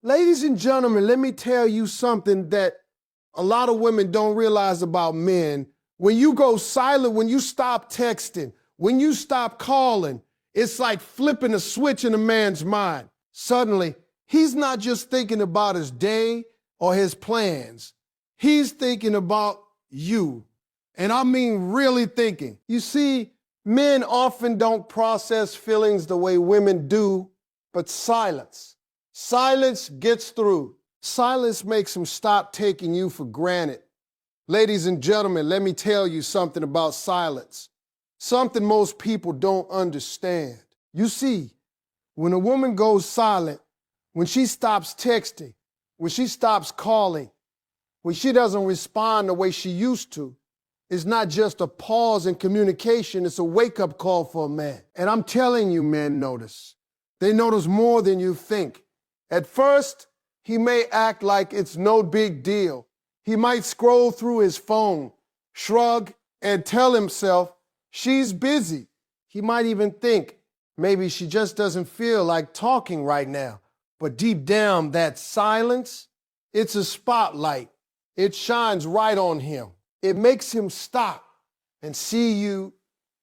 Ladies and gentlemen, let me tell you something that a lot of women don't realize about men. When you go silent, when you stop texting, when you stop calling, it's like flipping a switch in a man's mind. Suddenly, he's not just thinking about his day or his plans. He's thinking about you. And I mean really thinking. You see, men often don't process feelings the way women do, but silence gets through. Silence makes him stop taking you for granted. Ladies and gentlemen, let me tell you something about silence. Something most people don't understand. You see, when a woman goes silent, when she stops texting, when she stops calling, when she doesn't respond the way she used to, it's not just a pause in communication, it's a wake-up call for a man. And I'm telling you, men notice. They notice more than you think. At first, he may act like it's no big deal. He might scroll through his phone, shrug, and tell himself she's busy. He might even think maybe she just doesn't feel like talking right now. But deep down, that silence, it's a spotlight. It shines right on him. It makes him stop and see you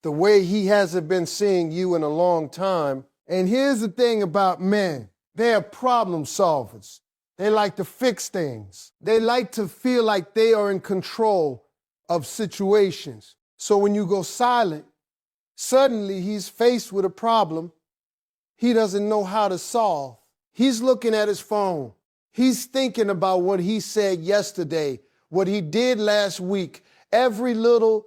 the way he hasn't been seeing you in a long time. And here's the thing about men. They're problem solvers. They like to fix things. They like to feel like they are in control of situations. So when you go silent, suddenly he's faced with a problem he doesn't know how to solve. He's looking at his phone. He's thinking about what he said yesterday, what he did last week, every little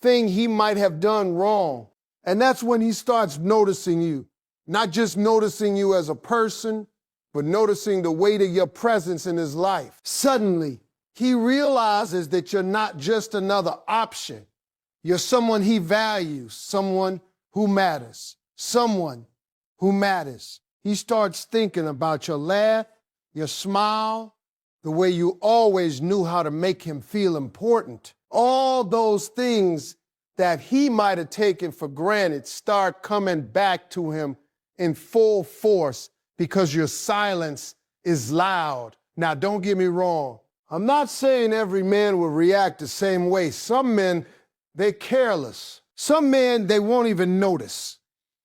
thing he might have done wrong. And that's when he starts noticing you. Not just noticing you as a person, but noticing the weight of your presence in his life. Suddenly, he realizes that you're not just another option. You're someone he values, someone who matters, someone who matters. He starts thinking about your laugh, your smile, the way you always knew how to make him feel important. All those things that he might have taken for granted start coming back to him in full force because your silence is loud. Now, don't get me wrong. I'm not saying every man will react the same way. Some men, they're careless. Some men, they won't even notice.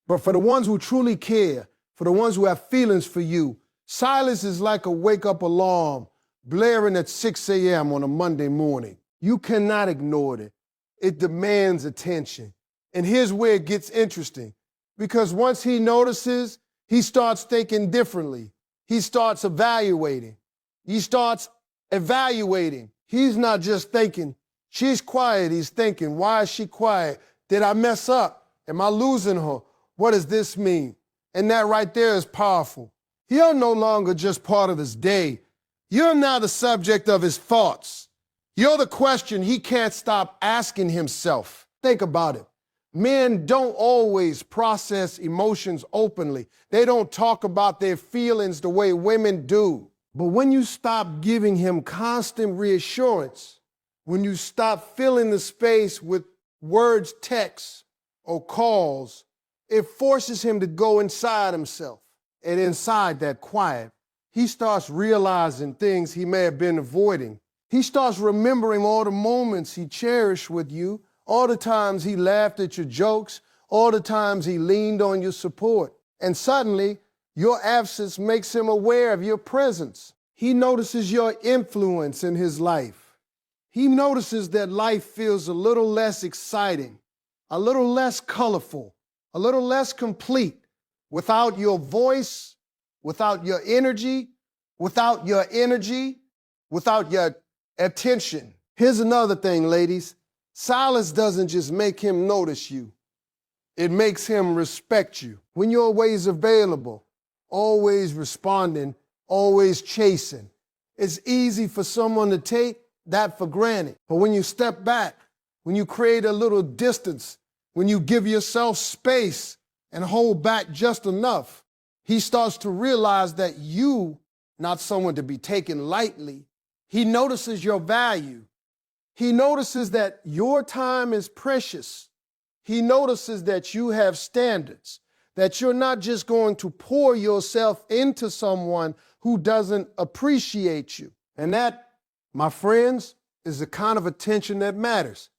But for the ones who truly care, for the ones who have feelings for you, silence is like a wake-up alarm blaring at 6 a.m. on a Monday morning. You cannot ignore it. It demands attention. And here's where it gets interesting. Because once he notices, he starts thinking differently. He starts evaluating. He's not just thinking, she's quiet. He's thinking, why is she quiet? Did I mess up? Am I losing her? What does this mean? And that right there is powerful. You're no longer just part of his day. You're now the subject of his thoughts. You're the question he can't stop asking himself. Think about it. Men don't always process emotions openly. They don't talk about their feelings the way women do. But when you stop giving him constant reassurance, when you stop filling the space with words, texts, or calls, it forces him to go inside himself. And inside that quiet, he starts realizing things he may have been avoiding. He starts remembering all the moments he cherished with you, all the times he laughed at your jokes, all the times he leaned on your support. And suddenly, your absence makes him aware of your presence. He notices your influence in his life. He notices that life feels a little less exciting, a little less colorful, a little less complete without your voice, without your energy, without your attention. Here's another thing, ladies. Silence doesn't just make him notice you. It makes him respect you. When you're always available, always responding, always chasing, it's easy for someone to take that for granted. But when you step back, when you create a little distance, when you give yourself space and hold back just enough, he starts to realize that you, not someone to be taken lightly, he notices your value. He notices that your time is precious. He notices that you have standards, that you're not just going to pour yourself into someone who doesn't appreciate you. And that, my friends, is the kind of attention that matters.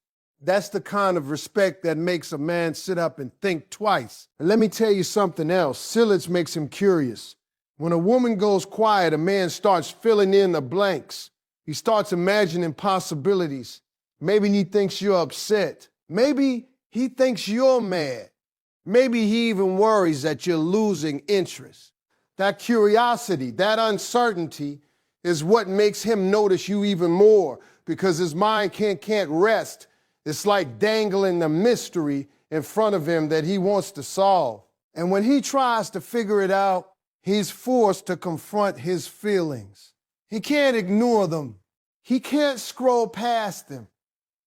That's the kind of respect that makes a man sit up and think twice. And let me tell you something else. Silence makes him curious. When a woman goes quiet, a man starts filling in the blanks. He starts imagining possibilities. Maybe he thinks you're upset. Maybe he thinks you're mad. Maybe he even worries that you're losing interest. That curiosity, that uncertainty is what makes him notice you even more, because his mind can't rest. It's like dangling the mystery in front of him that he wants to solve. And when he tries to figure it out, he's forced to confront his feelings. He can't ignore them. He can't scroll past them.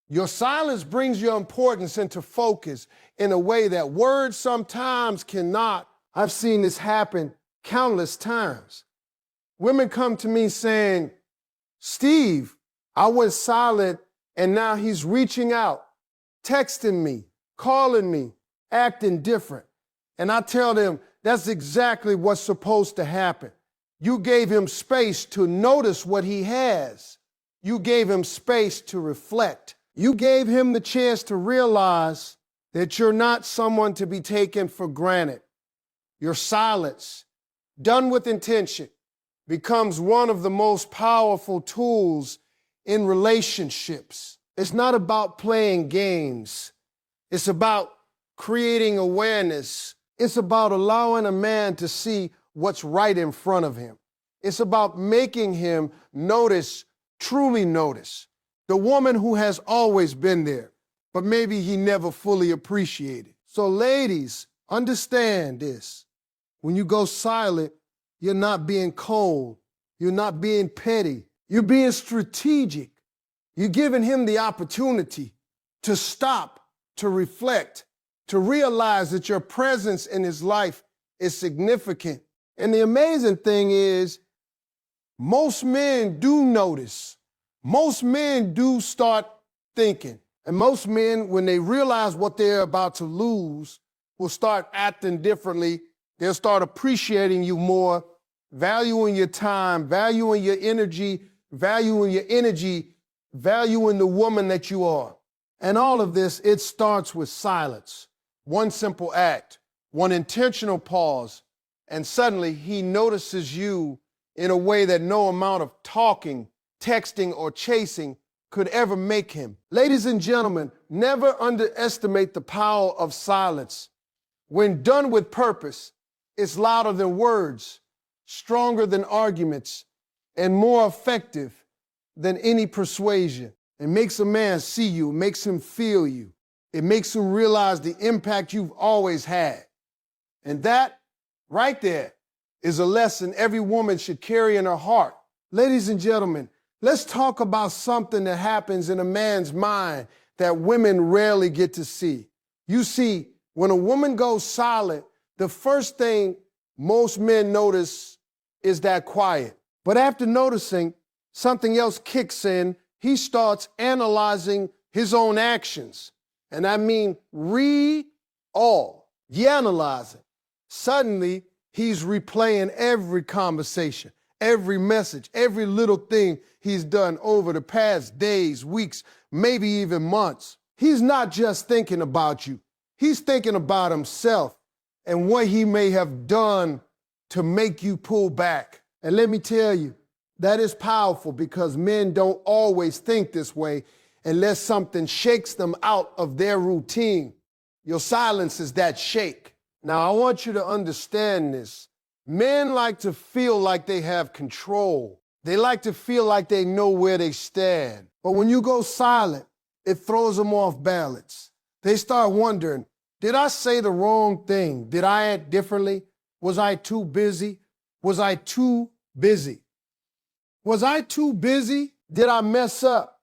Your silence brings your importance into focus in a way that words sometimes cannot. I've seen this happen countless times. Women come to me saying, "Steve, I went silent and now he's reaching out, texting me, calling me, acting different." And I tell them, that's exactly what's supposed to happen. You gave him space to notice what he has. You gave him space to reflect. You gave him the chance to realize that you're not someone to be taken for granted. Your silence, done with intention, becomes one of the most powerful tools in relationships. It's not about playing games. It's about creating awareness. It's about allowing a man to see what's right in front of him. It's about making him notice, truly notice, the woman who has always been there, but maybe he never fully appreciated. So ladies, understand this. When you go silent, you're not being cold. You're not being petty. You're being strategic. You're giving him the opportunity to stop, to reflect, to realize that your presence in his life is significant. And the amazing thing is, most men do notice. Most men do start thinking. And most men, when they realize what they're about to lose, will start acting differently. They'll start appreciating you more, valuing your time, valuing your energy, valuing the woman that you are. And all of this, it starts with silence. One simple act, one intentional pause, and suddenly he notices you in a way that no amount of talking, texting, or chasing could ever make him. Ladies and gentlemen, never underestimate the power of silence. When done with purpose, it's louder than words, stronger than arguments, and more effective than any persuasion. It makes a man see you, it makes him feel you. It makes him realize the impact you've always had. And that, right there, is a lesson every woman should carry in her heart. Ladies and gentlemen, let's talk about something that happens in a man's mind that women rarely get to see. You see, when a woman goes silent, the first thing most men notice is that quiet. But after noticing, something else kicks in. He starts analyzing his own actions. And I mean analyzing. Suddenly, he's replaying every conversation, every message, every little thing he's done over the past days, weeks, maybe even months. He's not just thinking about you. He's thinking about himself and what he may have done to make you pull back. And let me tell you, that is powerful, because men don't always think this way unless something shakes them out of their routine. Your silence is that shake. Now, I want you to understand this. Men like to feel like they have control. They like to feel like they know where they stand. But when you go silent, it throws them off balance. They start wondering, did I say the wrong thing? Did I act differently? Was I too busy? Was I too busy? Was I too busy? Did I mess up?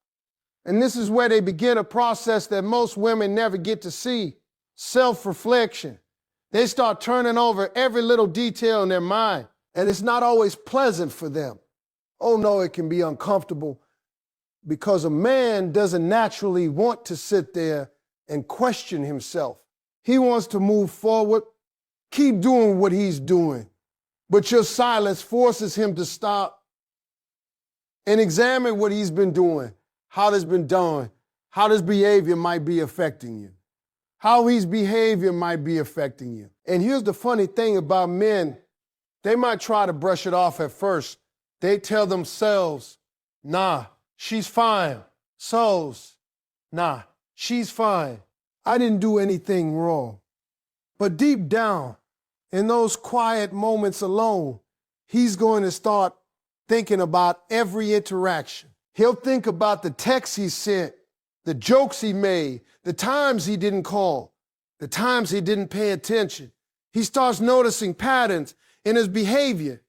And this is where they begin a process that most women never get to see: self-reflection. They start turning over every little detail in their mind, and it's not always pleasant for them. Oh no, it can be uncomfortable, because a man doesn't naturally want to sit there and question himself. He wants to move forward, keep doing what he's doing. But your silence forces him to stop and examine what he's been doing, how this been done, how this behavior might be affecting you, how his behavior might be affecting you. And here's the funny thing about men. They might try to brush it off at first. They tell themselves, nah, she's fine. Nah, she's fine. I didn't do anything wrong. But deep down, in those quiet moments alone, he's going to start thinking about every interaction. He'll think about the texts he sent, the jokes he made, the times he didn't call, the times he didn't pay attention. He starts noticing patterns in his behavior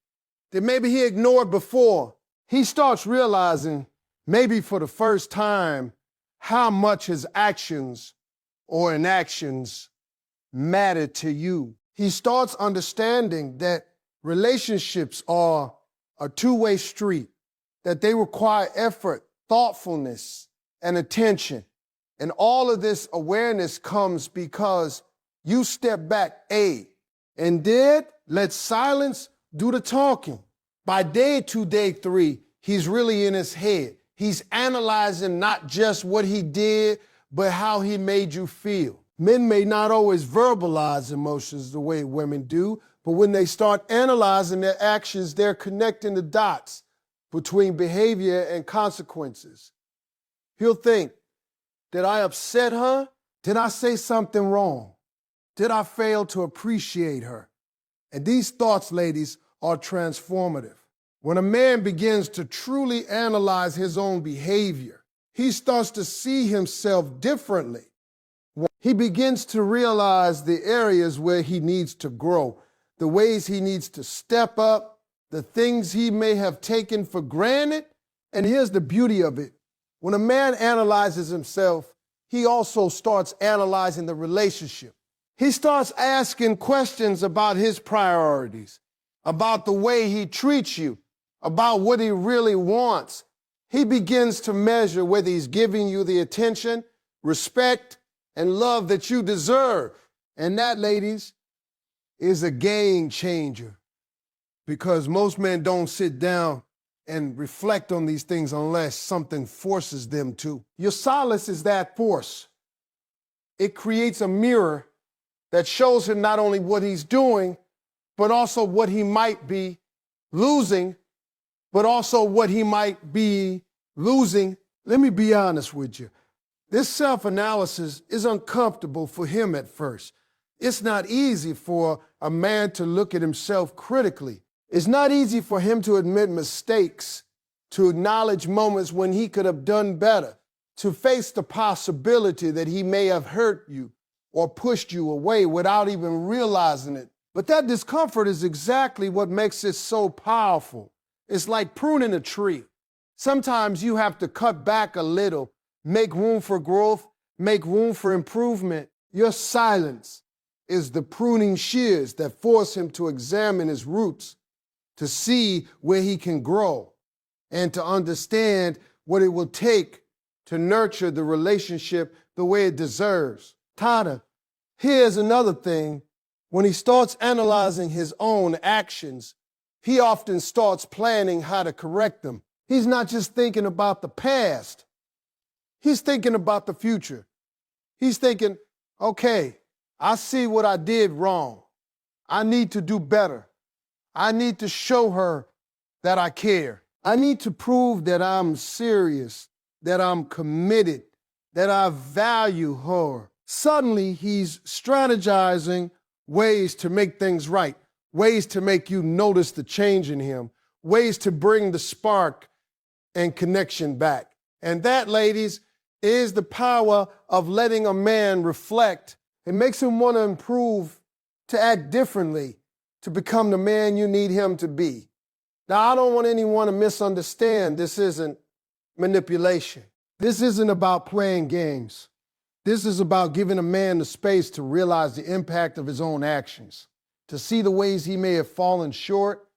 that maybe he ignored before. He starts realizing, maybe for the first time, how much his actions or inactions matter to you. He starts understanding that relationships are a two-way street, that they require effort, thoughtfulness, and attention. And all of this awareness comes because you step back, and then let silence do the talking. By day 2, day 3, he's really in his head. He's analyzing not just what he did, but how he made you feel. Men may not always verbalize emotions the way women do, but when they start analyzing their actions, they're connecting the dots between behavior and consequences. He'll think, did I upset her? Did I say something wrong? Did I fail to appreciate her? And these thoughts, ladies, are transformative. When a man begins to truly analyze his own behavior, he starts to see himself differently. He begins to realize the areas where he needs to grow, the ways he needs to step up, the things he may have taken for granted. And here's the beauty of it. When a man analyzes himself, he also starts analyzing the relationship. He starts asking questions about his priorities, about the way he treats you, about what he really wants. He begins to measure whether he's giving you the attention, respect, and love that you deserve. And that, ladies, is a game changer, because most men don't sit down and reflect on these things unless something forces them to. Your silence is that force. It creates a mirror that shows him not only what he's doing, but also what he might be losing, but also what he might be losing. Let me be honest with you. This self-analysis is uncomfortable for him at first. It's not easy for a man to look at himself critically. It's not easy for him to admit mistakes, to acknowledge moments when he could have done better, to face the possibility that he may have hurt you or pushed you away without even realizing it. But that discomfort is exactly what makes it so powerful. It's like pruning a tree. Sometimes you have to cut back a little, make room for growth, make room for improvement. Your silence is the pruning shears that force him to examine his roots, to see where he can grow, and to understand what it will take to nurture the relationship the way it deserves. Tana, here's another thing. When he starts analyzing his own actions, he often starts planning how to correct them. He's not just thinking about the past. He's thinking about the future. He's thinking, okay, I see what I did wrong. I need to do better. I need to show her that I care. I need to prove that I'm serious, that I'm committed, that I value her. Suddenly, he's strategizing ways to make things right, ways to make you notice the change in him, ways to bring the spark and connection back. And that, ladies, is the power of letting a man reflect. It makes him want to improve, to act differently, to become the man you need him to be. Now, I don't want anyone to misunderstand. This isn't manipulation. This isn't about playing games. This is about giving a man the space to realize the impact of his own actions, to see the ways he may have fallen short,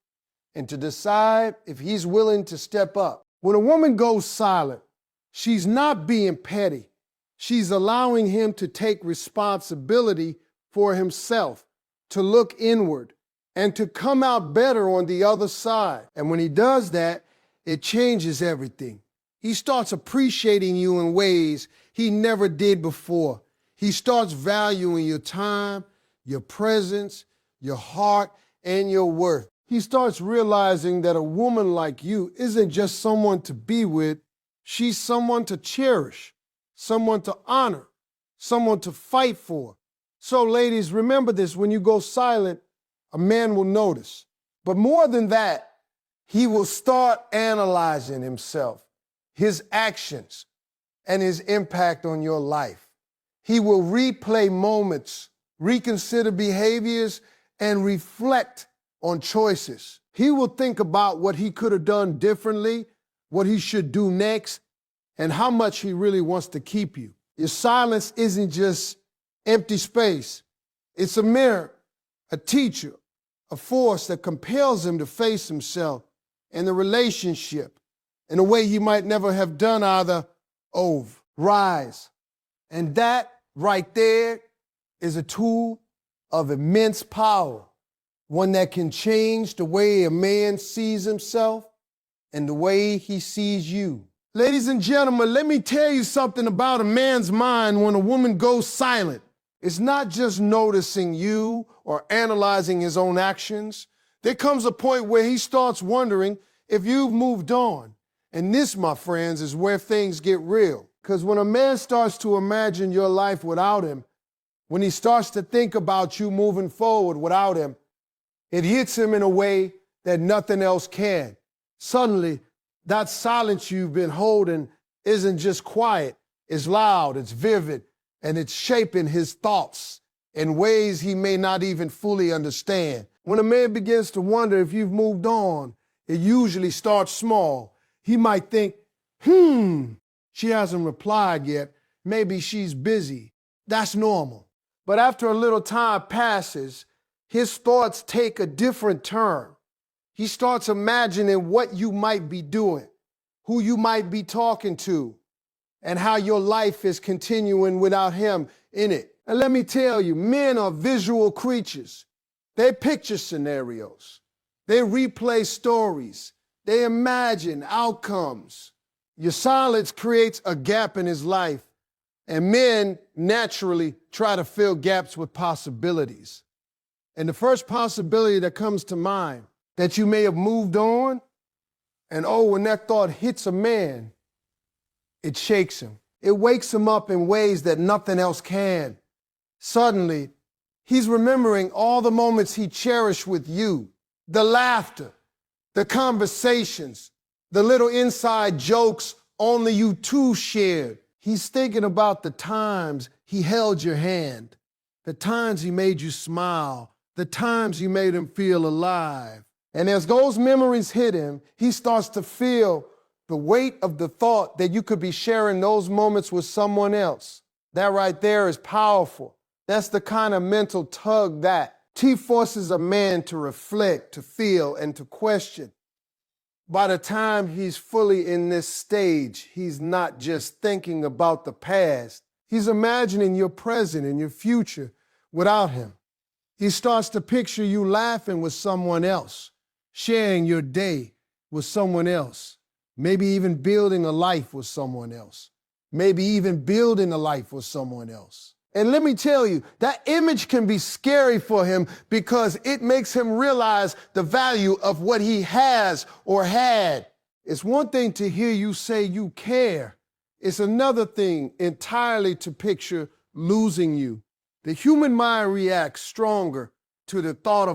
and to decide if he's willing to step up. When a woman goes silent, she's not being petty. She's allowing him to take responsibility for himself. to look inward, and to come out better on the other side. And when he does that, it changes everything. He starts appreciating you in ways he never did before. He starts valuing your time, your presence, your heart, and your worth. He starts realizing that a woman like you isn't just someone to be with, she's someone to cherish, someone to honor, someone to fight for. So ladies, remember this: when you go silent, a man will notice. But more than that, he will start analyzing himself, his actions, and his impact on your life. He will replay moments, reconsider behaviors, and reflect on choices. He will think about what he could have done differently, what he should do next, and how much he really wants to keep you. Your silence isn't just empty space. It's a mirror, a teacher, a force that compels him to face himself and the relationship in a way he might never have done either. Rise. And that right there is a tool of immense power, one that can change the way a man sees himself and the way he sees you. Ladies and gentlemen, let me tell you something about a man's mind when a woman goes silent. It's not just noticing you or analyzing his own actions. There comes a point where he starts wondering if you've moved on. And this, my friends, is where things get real. Because when a man starts to imagine your life without him, when he starts to think about you moving forward without him, it hits him in a way that nothing else can. Suddenly, that silence you've been holding isn't just quiet, it's loud, it's vivid, and it's shaping his thoughts in ways he may not even fully understand. When a man begins to wonder if you've moved on, it usually starts small. He might think, she hasn't replied yet. Maybe she's busy. That's normal. But after a little time passes, his thoughts take a different turn. He starts imagining what you might be doing, who you might be talking to, and how your life is continuing without him in it. And let me tell you, men are visual creatures. They picture scenarios. They replay stories. They imagine outcomes. Your silence creates a gap in his life, and men naturally try to fill gaps with possibilities. And the first possibility that comes to mind, that you may have moved on, and when that thought hits a man, it shakes him. It wakes him up in ways that nothing else can. Suddenly, he's remembering all the moments he cherished with you, the laughter, the conversations, the little inside jokes only you two shared. He's thinking about the times he held your hand, the times he made you smile, the times you made him feel alive. And as those memories hit him, he starts to feel the weight of the thought that you could be sharing those moments with someone else. That right there is powerful. That's the kind of mental tug that forces a man to reflect, to feel, and to question. By the time he's fully in this stage, he's not just thinking about the past. He's imagining your present and your future without him. He starts to picture you laughing with someone else, sharing your day with someone else, maybe even building a life with someone else, maybe even building a life with someone else. And let me tell you, that image can be scary for him because it makes him realize the value of what he has or had. It's one thing to hear you say you care. It's another thing entirely to picture losing you. The human mind reacts stronger to the thought of